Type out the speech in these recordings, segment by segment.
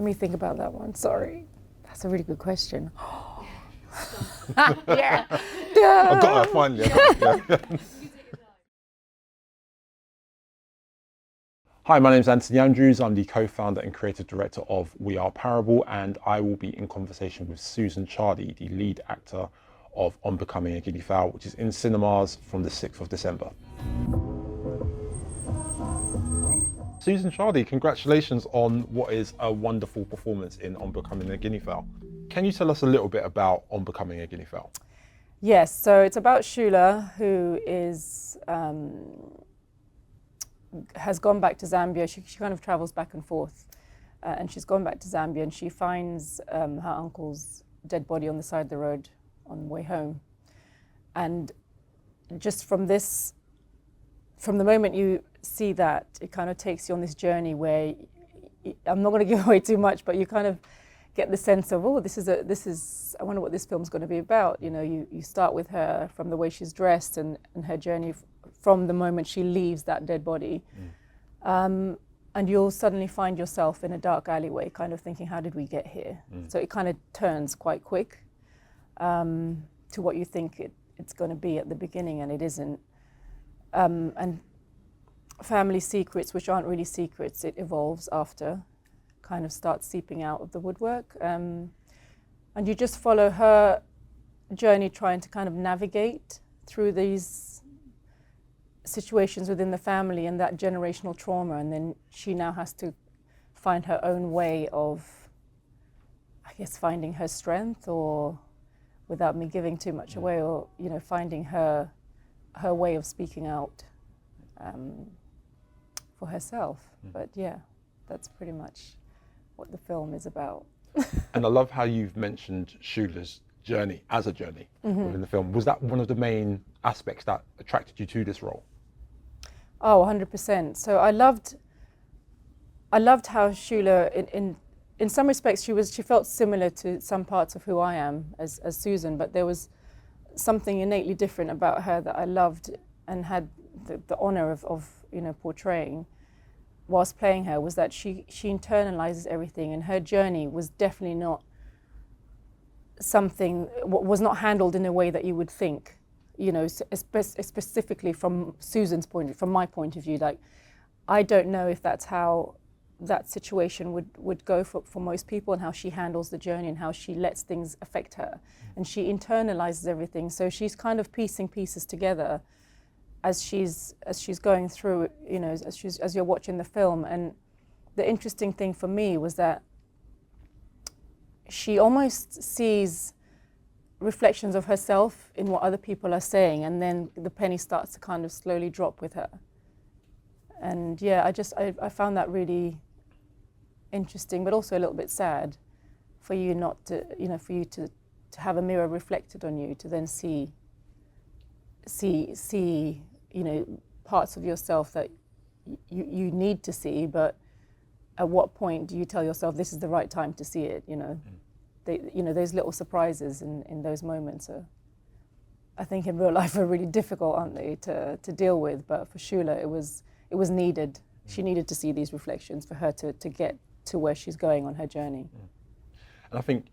Let me think about that one. Sorry. That's a really good question. Yeah. I got her finally. Yeah. Hi, my name is Anthony Andrews. I'm the co-founder and creative director of We Are Parable, and I will be in conversation with Susan Chardy, the lead actor of On Becoming a Guinea Fowl, which is in cinemas from the 6th of December. Susan Chardy, congratulations on what is a wonderful performance in On Becoming a Guinea Fowl. Can you tell us a little bit about On Becoming a Guinea Fowl? Yes, so it's about Shula, who is has gone back to Zambia. She kind of travels back and forth, and she's gone back to Zambia, and she finds her uncle's dead body on the side of the road on the way home. And just from the moment you see that, it kind of takes you on this journey where I'm not going to give away too much, but you kind of get the sense of, oh, this is I wonder what this film's going to be about. You know, you start with her from the way she's dressed and her journey from the moment she leaves that dead body. And you'll suddenly find yourself in a dark alleyway kind of thinking, how did we get here? So it kind of turns quite quick to what you think it's going to be at the beginning, and it isn't. And family secrets, which aren't really secrets, it evolves after, kind of starts seeping out of the woodwork. And you just follow her journey trying to kind of navigate through these situations within the family and that generational trauma, and then she now has to find her own way of, I guess, finding her strength, or without me giving too much away, or finding her way of speaking out for herself. But yeah, that's pretty much what the film is about. And I love how you've mentioned Shula's journey as a journey within the film. Was that one of the main aspects that attracted you to this role? Oh, 100%. So I loved how Shula, in some respects, she felt similar to some parts of who I am as Susan, but there was something innately different about her that I loved and had the honor of portraying whilst playing her, was that she internalizes everything, and her journey was definitely not was not handled in a way that you would think. Specifically from Susan's from my point of view, like, I don't know if that's how that situation would go for most people, and how she handles the journey and how she lets things affect her. And she internalizes everything. So she's kind of piecing pieces together as she's going through, as you're watching the film. And the interesting thing for me was that she almost sees reflections of herself in what other people are saying, and then the penny starts to kind of slowly drop with her. And yeah, I found that really interesting, but also a little bit sad for you not to, for you to have a mirror reflected on you, to then see parts of yourself that you need to see, but at what point do you tell yourself this is the right time to see it? Those little surprises in those moments are, I think, in real life are really difficult, aren't they, to deal with. But for Shula, it was needed. She needed to see these reflections for her to get to where she's going on her journey. And I think,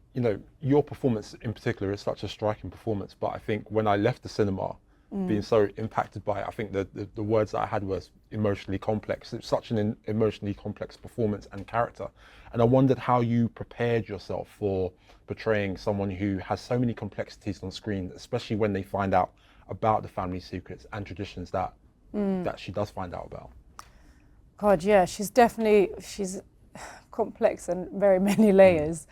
your performance in particular is such a striking performance, but I think when I left the cinema, being so impacted by it, I think the words that I had was emotionally complex. It's such an emotionally complex performance and character. And I wondered how you prepared yourself for portraying someone who has so many complexities on screen, especially when they find out about the family secrets and traditions that she does find out about. God, yeah, she's complex and very many layers.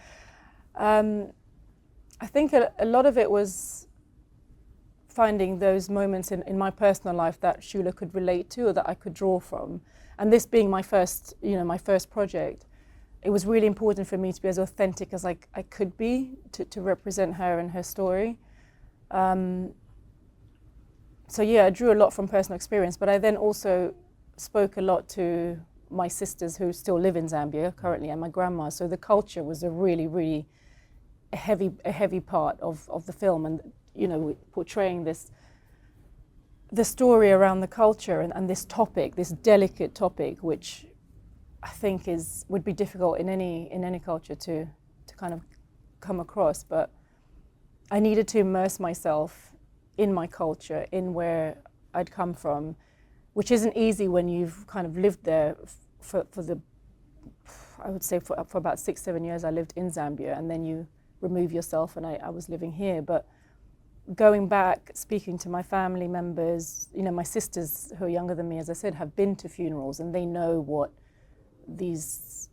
I think a lot of it was finding those moments in my personal life that Shula could relate to, or that I could draw from. And this being my first project, it was really important for me to be as authentic as I could be to represent her and her story. So yeah, I drew a lot from personal experience, but I then also spoke a lot to my sisters who still live in Zambia currently, and my grandma. So the culture was a really, really heavy part of the film, and portraying the story around the culture and this topic, this delicate topic, which I think would be difficult in any culture to kind of come across. But I needed to immerse myself in my culture, in where I'd come from, which isn't easy when you've kind of lived there I would say for about 6-7 years. I lived in Zambia, and then you remove yourself, and I was living here. But going back, speaking to my family members, my sisters who are younger than me, as I said, have been to funerals, and they know what these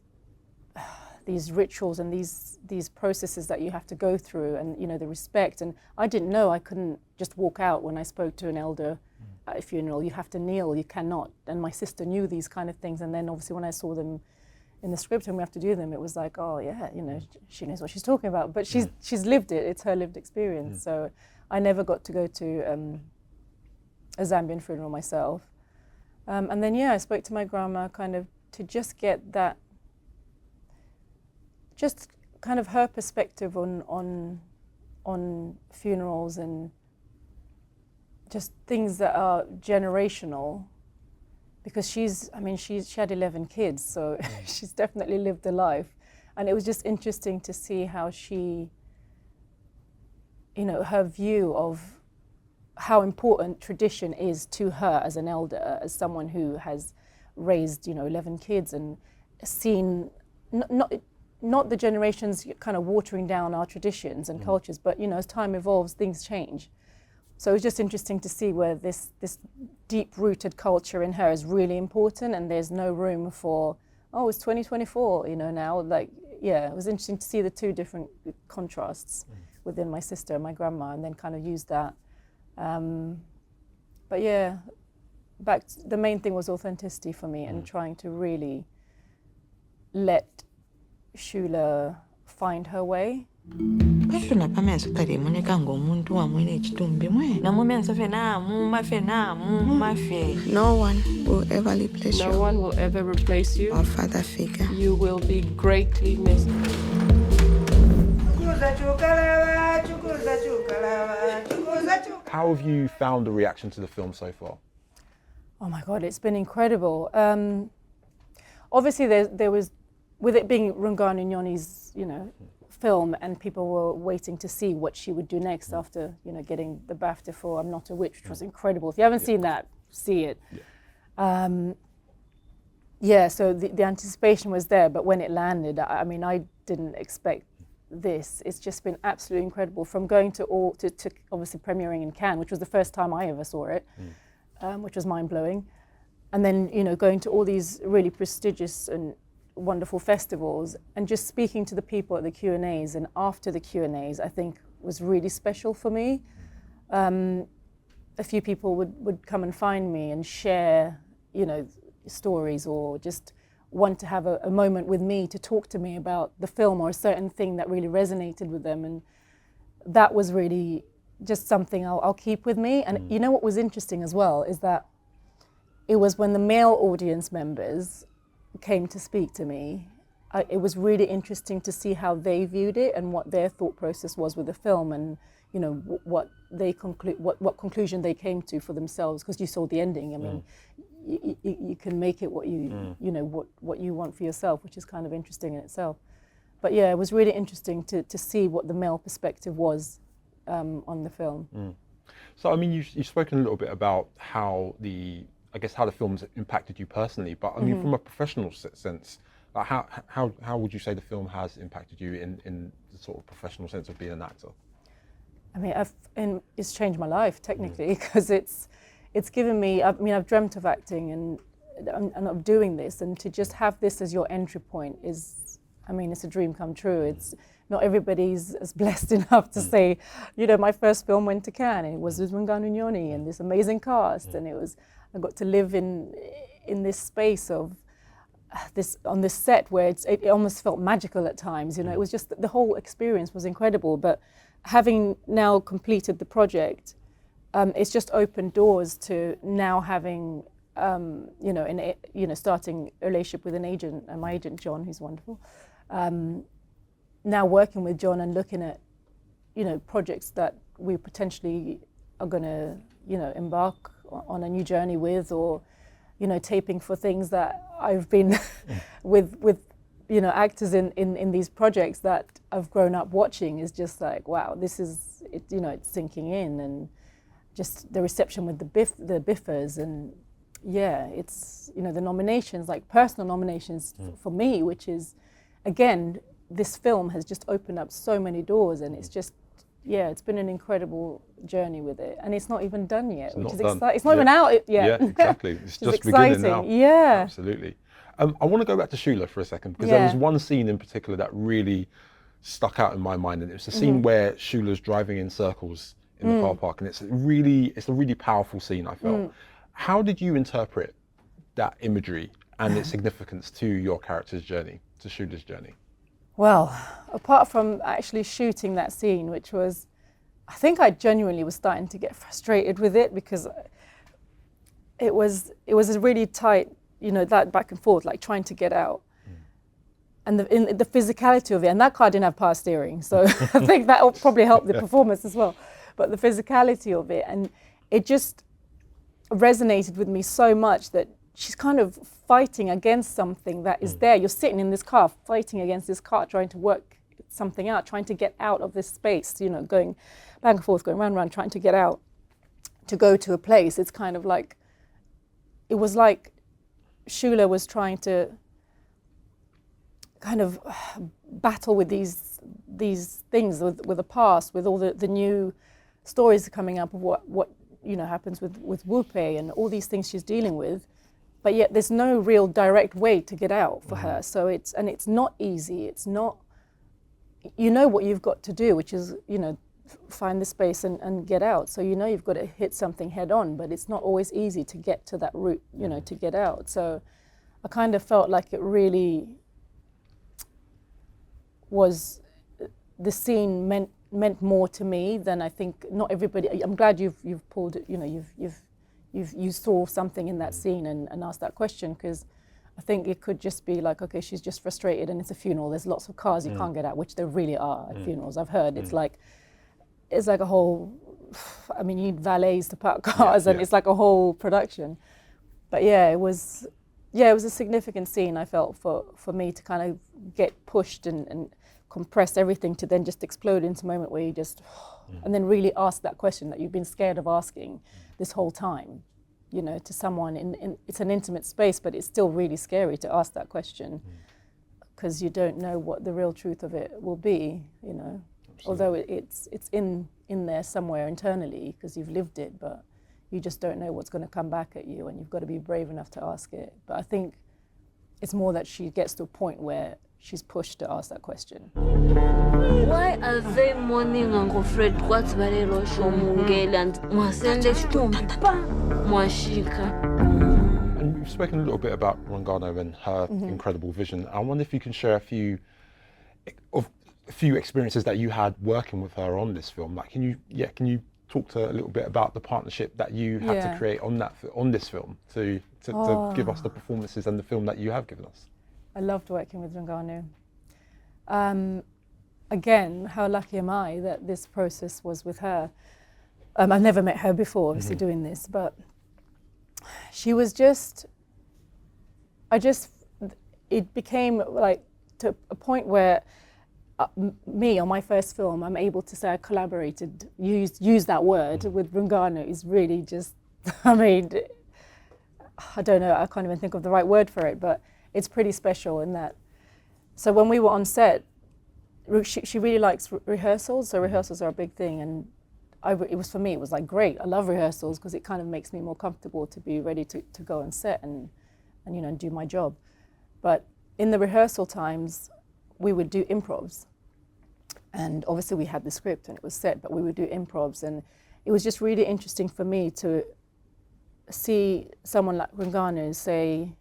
rituals and these processes that you have to go through, and the respect. And I didn't know. I couldn't just walk out when I spoke to an elder at a funeral. You have to kneel. You cannot. And my sister knew these kind of things. And then obviously when I saw them in the script and we have to do them, it was like, oh yeah, she knows what she's talking about. But she's lived it. It's her lived experience. So I never got to go to a Zambian funeral myself. And then I spoke to my grandma kind of to just get that, just kind of her perspective on funerals and just things that are generational, because she had 11 kids, so she's definitely lived a life. And it was just interesting to see how she, her view of how important tradition is to her as an elder, as someone who has raised 11 kids and seen not the generations kind of watering down our traditions and cultures, but as time evolves, things change. So it was just interesting to see where this deep-rooted culture in her is really important, and there's no room for, it's 2024, now. It was interesting to see the two different contrasts within my sister and my grandma, and then kind of use that. But the main thing was authenticity for me, and trying to really let Shula find her way. No one will ever replace you. No one will ever replace you. Our father figure. You will be greatly missed. How have you found the reaction to the film so far? Oh my God, it's been incredible. Obviously there was, with it being Rungano Nyoni's, film, and people were waiting to see what she would do next after, getting the BAFTA for I'm Not a Witch, which was incredible. If you haven't seen that, see it. So the anticipation was there, but when it landed, I didn't expect this. It's just been absolutely incredible, from going to obviously premiering in Cannes, which was the first time I ever saw it, which was mind-blowing. And then, going to all these really prestigious and wonderful festivals, and just speaking to the people at the Q&As and after the Q&As, I think was really special for me. A few people would come and find me and share, stories, or just want to have a moment with me to talk to me about the film or a certain thing that really resonated with them. And that was really just something I'll keep with me. And what was interesting as well is that it was when the male audience members came to speak to me, it was really interesting to see how they viewed it and what their thought process was with the film, and what conclusion they came to for themselves, because you saw the ending. You can make it what you what you want for yourself, which is kind of interesting in itself. But it was really interesting to see what the male perspective was on the film. So you've spoken a little bit about how the film's impacted you personally, but from a professional sense, like how would you say the film has impacted you in the sort of professional sense of being an actor? It's changed my life technically, because it's given me. I've dreamt of acting and of doing this, and to just have this as your entry point is, it's a dream come true. It's not everybody's as blessed enough to say, my first film went to Cannes, and it was with Rungano Nyoni and this amazing cast, and I got to live in this space of on this set where it almost felt magical at times. It was just, the whole experience was incredible. But having now completed the project, it's just opened doors to now having, starting a relationship with an agent, and my agent John, who's wonderful. Now working with John and looking at, projects that we potentially are going to, embark on a new journey with, or, taping for things that I've been with you know, actors in these projects that I've grown up watching is just like, wow, this is, it, you know, it's sinking in, and just the reception with the biffers, and yeah, it's, you know, the nominations, like personal nominations for me, which is, again, this film has just opened up so many doors, and it's just, yeah, it's been an incredible journey with it, and it's not even done yet, which is exciting. It's not even out yet. Yeah, exactly. It's just exciting. Beginning now. Yeah. Absolutely. I want to go back to Shula for a second, because there was one scene in particular that really stuck out in my mind, and it was the scene where Shula's driving in circles in the car park, and it's a really powerful scene, I felt. How did you interpret that imagery and its significance to your character's journey, to Shula's journey? Well, apart from actually shooting that scene, which was, I think I genuinely was starting to get frustrated with it, because it was a really tight, you know, that back and forth, like trying to get out. And the physicality of it, and that car didn't have power steering, so I think that will probably help the performance as well. But the physicality of it, and it just resonated with me so much that she's kind of fighting against something that is there. You're sitting in this car, fighting against this car, trying to work something out, trying to get out of this space, you know, going back and forth, going round, trying to get out, to go to a place. It's kind of like, it was like Shula was trying to kind of battle with these things, with the past, with all the new stories coming up of what you know happens with Wupe and all these things she's dealing with, but yet there's no real direct way to get out for her. So it's not easy. It's not, you know what you've got to do, which is, you know, find the space and get out. So you know you've got to hit something head on, but it's not always easy to get to that route, you know, to get out. So I kind of felt like it really was, the scene meant more to me than I think not everybody. I'm glad you've pulled it, you know, you saw something in that scene and asked that question, because I think it could just be like, okay, she's just frustrated and it's a funeral, there's lots of cars you can't get out, which there really are at funerals. I've heard it's like a whole, I mean, you need valets to park cars, and it's like a whole production. But yeah, it was a significant scene, I felt, for me to kind of get pushed and compress everything to then just explode into a moment where you just, and then really ask that question that you've been scared of asking this whole time, you know, to someone in it's an intimate space, but it's still really scary to ask that question, because you don't know what the real truth of it will be, you know. Absolutely. Although it's in there somewhere internally, because you've lived it, but you just don't know what's going to come back at you, and you've got to be brave enough to ask it. But I think it's more that she gets to a point where she's pushed to ask that question. Why are they mourning Uncle Fred? What's Valero Shomungel and Masende Stumpa Mwashika? And you've spoken a little bit about Rungano and her incredible vision. I wonder if you can share a few experiences that you had working with her on this film. Like, can you talk to a little bit about the partnership that you had to create on this film to give us the performances and the film that you have given us? I loved working with Rungano. Again, how lucky am I that this process was with her. I've never met her before, obviously, doing this, but she was just, it became like to a point where me, on my first film, I'm able to say I collaborated, use that word with Rungano is really just, I mean, I don't know, I can't even think of the right word for it, but it's pretty special in that. So when we were on set, she really likes rehearsals, so rehearsals are a big thing, and it was, for me, it was like, great, I love rehearsals, because it kind of makes me more comfortable to be ready to go on set and you know, do my job. But in the rehearsal times, we would do improvs, and obviously we had the script and it was set, but we would do improvs, and it was just really interesting for me to see someone like Rungano say,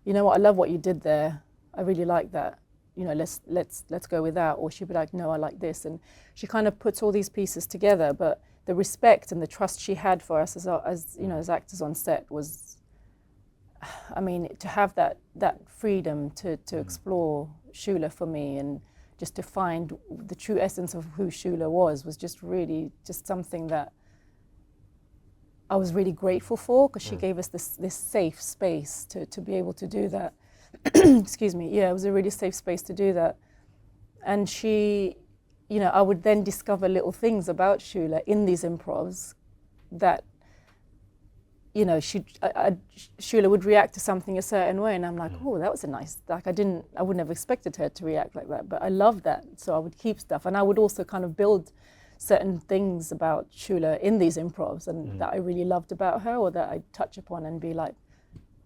you know what, I love what you did there, I really like that, you know, let's go with that. Or she'd be like, no, I like this, and she kind of puts all these pieces together. But the respect and the trust she had for us as you know, as actors on set was, I mean, to have that freedom to explore Shula for me, and just to find the true essence of who Shula was just really just something that I was really grateful for, because she gave us this safe space to be able to do that. excuse me, yeah, it was a really safe space to do that. And she, you know, I would then discover little things about Shula in these improvs that, you know, Shula would react to something a certain way, and I'm like, oh, that was a nice, like I wouldn't have expected her to react like that, but I love that. So I would keep stuff, and I would also kind of build certain things about Shula in these improvs, and that I really loved about her, or that I'd touch upon and be like,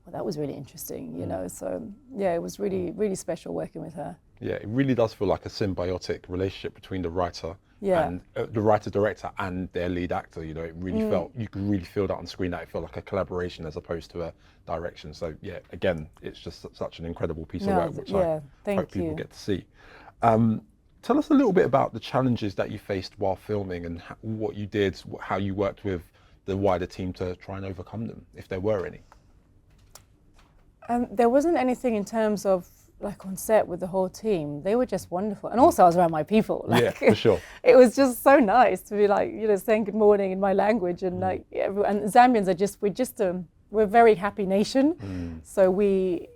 well, that was really interesting, you know. So yeah, it was really, really special working with her. Yeah, it really does feel like a symbiotic relationship between the writer Yeah. and the writer-director and their lead actor. You know, it really felt, you could really feel that on screen, that it felt like a collaboration as opposed to a direction. So yeah, again, it's just such an incredible piece of work, which I hope people get to see. Tell us a little bit about the challenges that you faced while filming, and what you did, how you worked with the wider team to try and overcome them, if there were any. There wasn't anything in terms of like on set with the whole team. They were just wonderful, and also I was around my people. Like, yeah, for sure. It was just so nice to be like, you know, saying good morning in my language, and like everyone. And Zambians are just we're a very happy nation. So we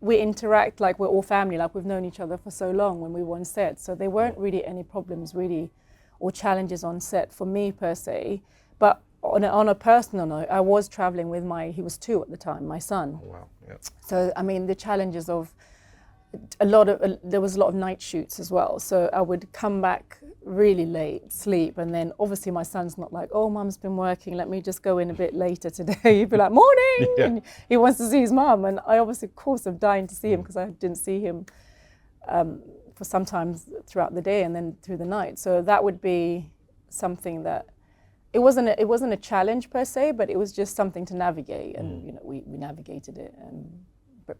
interact like we're all family, like we've known each other for so long when we were on set. So there weren't really any problems really or challenges on set for me per se. But on a personal note, I was traveling with he was 2 at the time, my son. Oh, wow. Yeah. So, I mean, the challenges of there was a lot of night shoots as well. So I would come back really late, sleep, and then obviously my son's not like, oh, mum's been working, let me just go in a bit later today. He'd be like, morning! Yeah. And he wants to see his mum. And I obviously, of course, am dying to see him because I didn't see him for sometimes throughout the day and then through the night. So that would be something that, it wasn't a challenge per se, but it was just something to navigate, and you know, we navigated it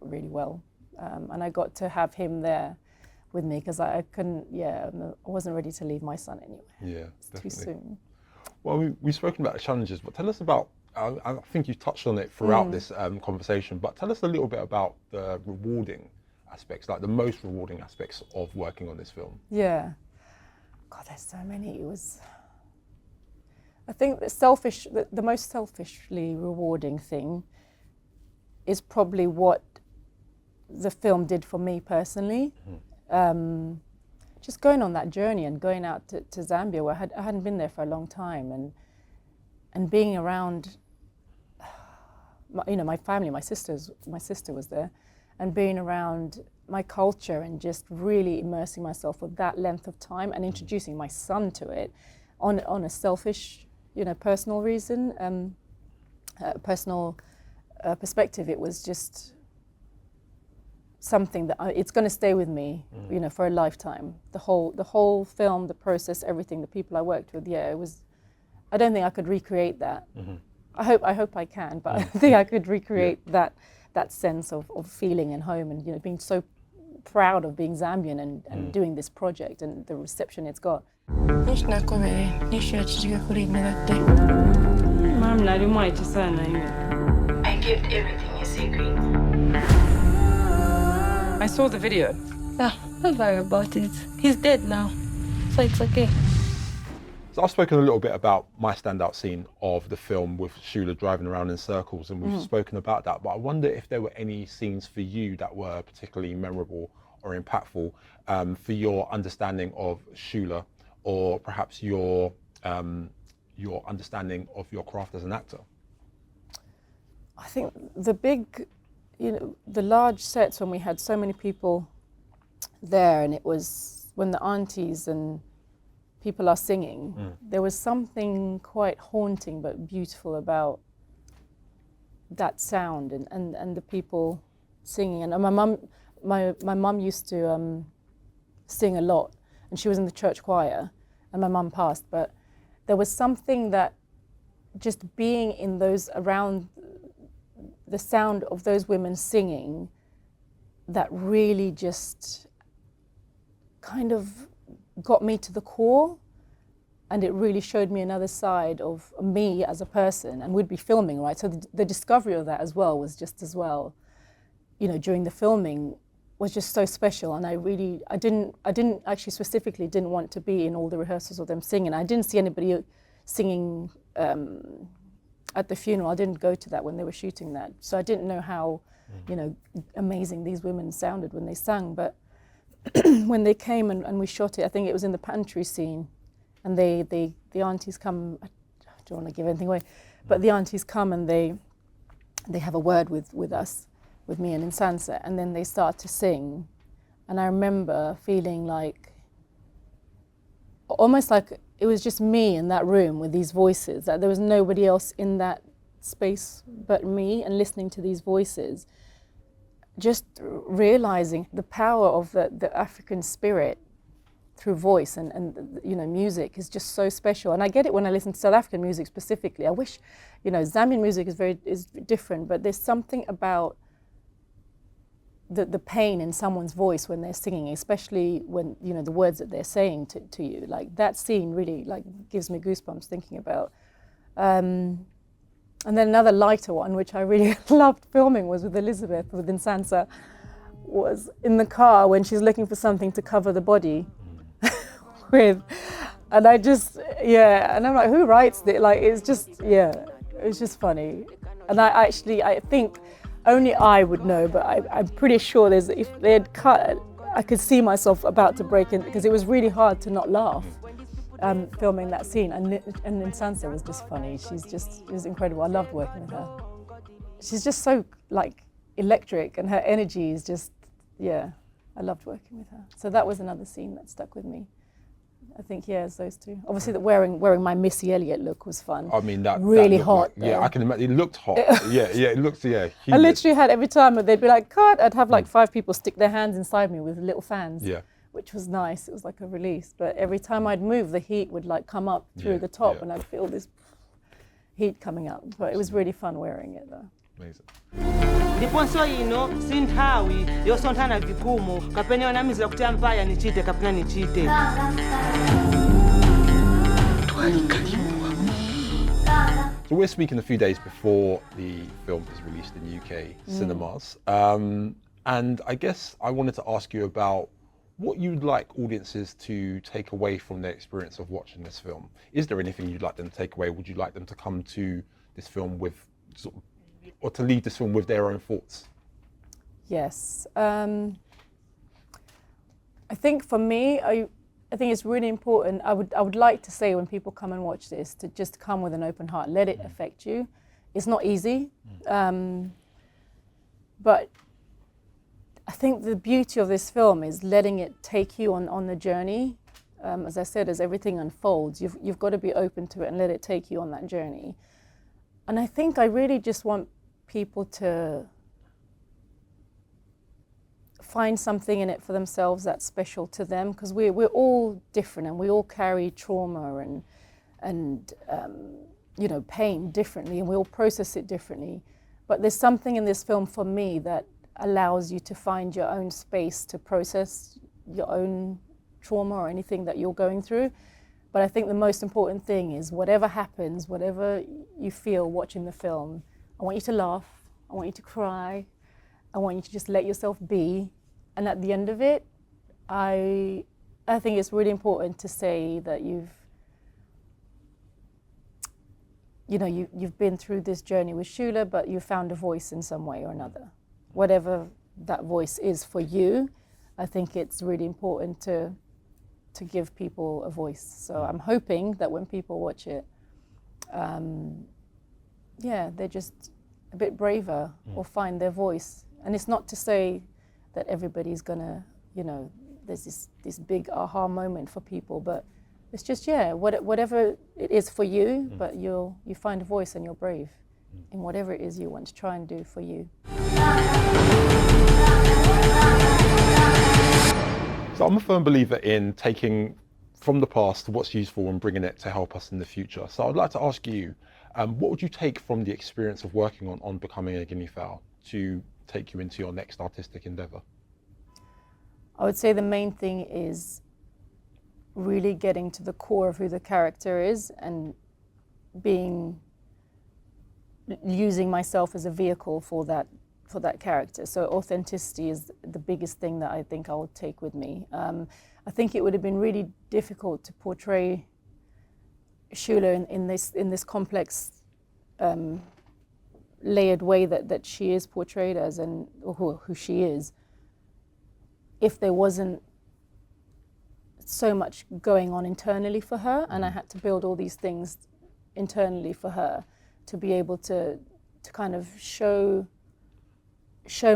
really well. And I got to have him there with me because I couldn't, I wasn't ready to leave my son anyway. Yeah, it's definitely. too soon. Well, we've spoken about the challenges, but tell us about, I think you touched on it throughout this conversation, but tell us a little bit about the rewarding aspects, like the most rewarding aspects of working on this film. Yeah. God, there's so many. I think the most selfishly rewarding thing is probably what the film did for me personally. Just going on that journey and going out to Zambia, where I hadn't been there for a long time, and being around, my family, my sister was there, and being around my culture and just really immersing myself for that length of time and introducing my son to it on a selfish, personal reason, personal perspective. It was just something that it's going to stay with me, for a lifetime. The whole film, the process, everything, the people I worked with. Yeah, it was. I don't think I could recreate that. I hope I can, but I don't think I could recreate that sense of feeling and home, and being so proud of being Zambian and doing this project and the reception it's got. I kept everything a secret. I saw the video. Yeah, don't worry about it. He's dead now, so it's okay. So I've spoken a little bit about my standout scene of the film with Shula driving around in circles, and we've spoken about that, but I wonder if there were any scenes for you that were particularly memorable or impactful for your understanding of Shula, or perhaps your understanding of your craft as an actor. I think the big, the large sets when we had so many people there, and it was when the aunties and people are singing, there was something quite haunting but beautiful about that sound and the people singing. And my mum used to sing a lot, and she was in the church choir, and my mum passed, but there was something that just being in those, around the sound of those women singing, that really just kind of got me to the core, and it really showed me another side of me as a person. And we'd be filming, right? So the discovery of that as well was just as well, during the filming was just so special. And I didn't actually specifically didn't want to be in all the rehearsals of them singing. I didn't see anybody singing at the funeral. I didn't go to that when they were shooting that. So I didn't know how you know, amazing these women sounded when they sang. But when they came and we shot it, I think it was in the pantry scene, and the aunties come. I don't want to give anything away, but the aunties come and they have a word with us, with me and Insansa, and then they start to sing. And I remember feeling like, almost like it was just me in that room with these voices, that there was nobody else in that space but me, and listening to these voices, just realizing the power of the African spirit through voice and you know, music is just so special. And I get it when I listen to South African music specifically. I wish, you know, Zambian music is different, but there's something about the pain in someone's voice when they're singing, especially when, you know, the words that they're saying to you. Like, that scene really, like, gives me goosebumps thinking about. And then another lighter one, which I really loved filming, was with Elizabeth, with Insansa, was in the car when she's looking for something to cover the body with. And I just, yeah, and I'm like, who writes it? Like, it's just, yeah, it was just funny. And I think only I would know, but I'm pretty sure if they had cut, I could see myself about to break in, because it was really hard to not laugh filming that scene. And Insansa was just funny. It was incredible. I loved working with her. She's just so, like, electric, and her energy is just, yeah, I loved working with her. So that was another scene that stuck with me. I think, yeah, it's those two. Obviously, wearing my Missy Elliott look was fun. I mean, that really that hot. Like, yeah, I can imagine. It looked hot. yeah, it looked, yeah. Humid. I literally had, every time they'd be like, cut, I'd have like 5 people stick their hands inside me with little fans. Yeah. Which was nice. It was like a release. But every time I'd move, the heat would like come up through the top, and I'd feel this heat coming up. But it was really fun wearing it though. Amazing. Ndiponso ino sinthawi yosonthana vikumu kapena yonamizira kuti ampaya nichite kapena nichite. So we're speaking a few days before the film is released in UK cinemas. And I guess I wanted to ask you about what you'd like audiences to take away from their experience of watching this film. Is there anything you'd like them to take away? Would you like them to come to this film with, or to leave this film with their own thoughts? Yes. I think for me, I think it's really important. I would like to say, when people come and watch this, to just come with an open heart. Let it affect you. It's not easy, but I think the beauty of this film is letting it take you on the journey. As I said, as everything unfolds, you've got to be open to it and let it take you on that journey. And I think I really just want people to find something in it for themselves that's special to them, because we're all different, and we all carry trauma and you know, pain differently, and we all process it differently. But there's something in this film for me that allows you to find your own space to process your own trauma or anything that you're going through. But I think the most important thing is, whatever happens, whatever you feel watching the film, I want you to laugh, I want you to cry, I want you to just let yourself be. And at the end of it, I think it's really important to say that you've been through this journey with Shula, but you found a voice in some way or another. Whatever that voice is for you, I think it's really important to give people a voice. So I'm hoping that when people watch it, they're just a bit braver or find their voice. And it's not to say that everybody's gonna, you know, there's this big aha moment for people, but it's just, whatever it is for you, but you find a voice and you're brave in whatever it is you want to try and do for you. So I'm a firm believer in taking from the past what's useful and bringing it to help us in the future. So I'd like to ask you, what would you take from the experience of working on Becoming a Guinea Fowl to take you into your next artistic endeavour? I would say the main thing is really getting to the core of who the character is, and using myself as a vehicle for that character. So authenticity is the biggest thing that I think I will take with me. I think it would have been really difficult to portray Shula in this complex layered way that she is portrayed as, and who she is, if there wasn't so much going on internally for her, and I had to build all these things internally for her to be able to kind of show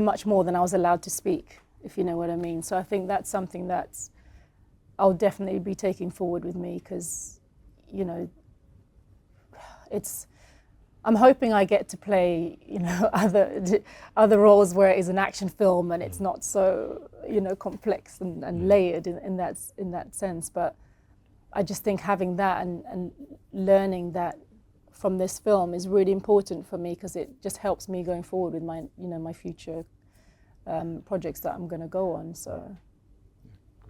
much more than I was allowed to speak, if you know what I mean. So I think that's something that I'll definitely be taking forward with me, because, you know, I'm hoping I get to play, you know, other roles where it is an action film and it's not so, you know, complex and layered in that sense. But I just think having that and learning that from this film is really important for me, because it just helps me going forward with my, you know, my future projects that I'm going to go on. So,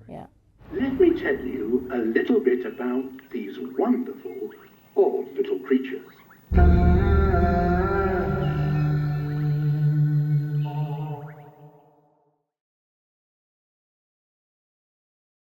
yeah. Let me tell you a little bit about these wonderful odd little creatures.